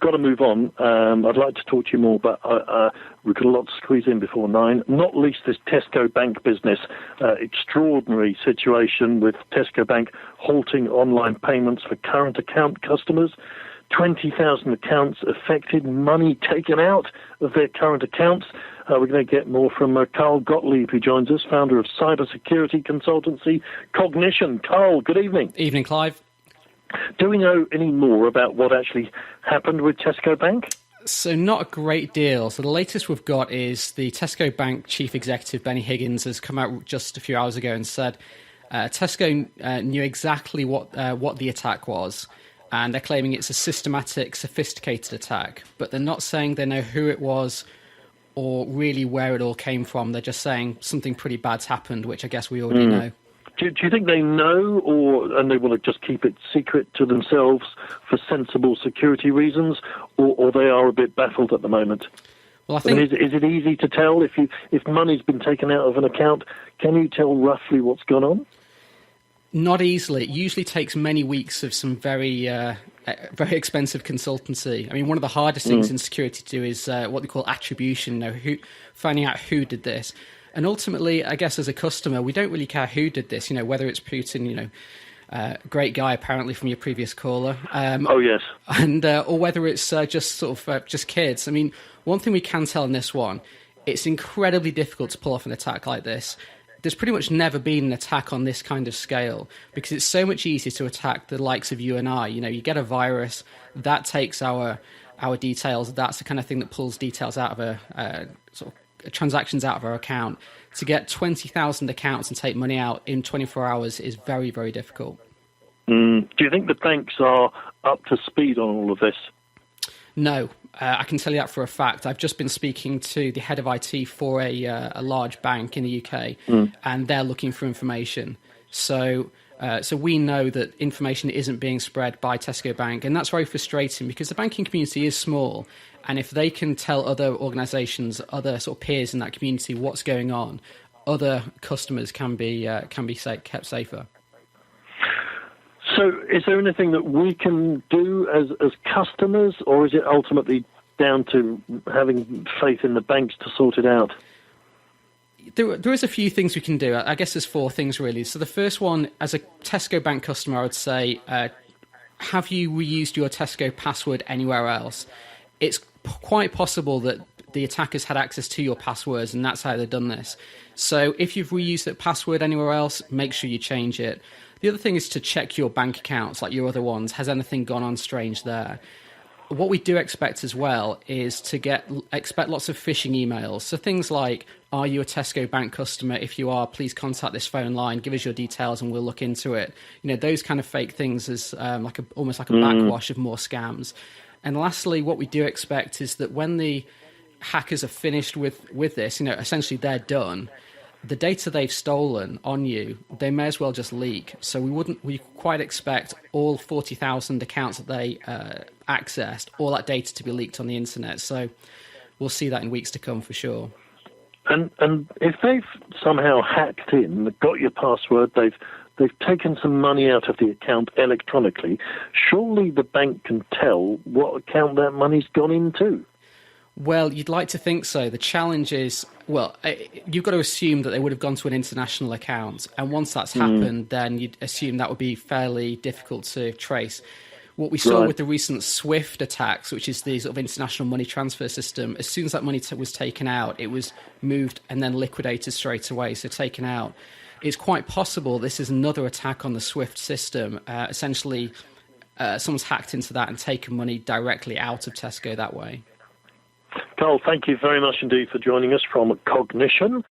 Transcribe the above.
got to move on. I'd like to talk to you more, but we've got a lot to squeeze in before 9, not least this Tesco Bank business. Extraordinary situation with Tesco Bank halting online payments for current account customers. 20,000 accounts affected, money taken out of their current accounts. We're going to get more from Carl Gottlieb, who joins us, founder of cybersecurity consultancy Cognition. Carl, good evening. Evening, Clive. Do we know any more about what actually happened with Tesco Bank? So not a great deal. So the latest we've got is the Tesco Bank chief executive, Benny Higgins, has come out just a few hours ago and said Tesco knew exactly what the attack was. And they're claiming it's a systematic, sophisticated attack. But they're not saying they know who it was or really where it all came from. They're just saying something pretty bad's happened, which I guess we already know. Do you think they know, and they want to just keep it secret to themselves for sensible security reasons, or they are a bit baffled at the moment? Well, I think is it easy to tell if money's been taken out of an account? Can you tell roughly what's gone on? Not easily. It usually takes many weeks of some very expensive consultancy. I mean, one of the hardest things in security to do is what they call attribution, finding out who did this. And ultimately, I guess as a customer, we don't really care who did this, whether it's Putin, great guy apparently from your previous caller. Oh, yes. And or whether it's just kids. I mean, one thing we can tell in this one, it's incredibly difficult to pull off an attack like this. There's pretty much never been an attack on this kind of scale because it's so much easier to attack the likes of you and I. You get a virus, that takes our details. That's the kind of thing that pulls details out of transactions out of our account. To get 20,000 accounts and take money out in 24 hours is very, very difficult. Do you think the banks are up to speed on all of this? No. I can tell you that for a fact. I've just been speaking to the head of IT for a large bank in the UK, and they're looking for information. So we know that information isn't being spread by Tesco Bank, and that's very frustrating because the banking community is small, and if they can tell other organisations, other sort of peers in that community what's going on, other customers can be kept safer. So is there anything that we can do as customers, or is it ultimately down to having faith in the banks to sort it out? There is a few things we can do. I guess there's 4 things, really. So the first one, as a Tesco Bank customer, I would say, have you reused your Tesco password anywhere else? It's quite possible that the attackers had access to your passwords, and that's how they've done this. So if you've reused that password anywhere else, make sure you change it. The other thing is to check your bank accounts, like your other ones. Has anything gone on strange there? What we do expect as well is to expect lots of phishing emails. So things like, are you a Tesco Bank customer? If you are, please contact this phone line, give us your details and we'll look into it. Those kind of fake things is almost like a backwash of more scams. And lastly, what we do expect is that when the hackers are finished with this, essentially they're done. The data they've stolen on you, they may as well just leak. So we quite expect all 40,000 accounts that they accessed, all that data to be leaked on the internet. So we'll see that in weeks to come for sure. And if they've somehow hacked in, got your password, they've taken some money out of the account electronically, surely the bank can tell what account that money's gone into. Well, you'd like to think so. The challenge is, you've got to assume that they would have gone to an international account. And once that's happened, then you'd assume that would be fairly difficult to trace. What we saw with the recent SWIFT attacks, which is the sort of international money transfer system, as soon as that money was taken out, it was moved and then liquidated straight away, so taken out. It's quite possible this is another attack on the SWIFT system. Essentially, someone's hacked into that and taken money directly out of Tesco that way. Carl, thank you very much indeed for joining us from Cognition.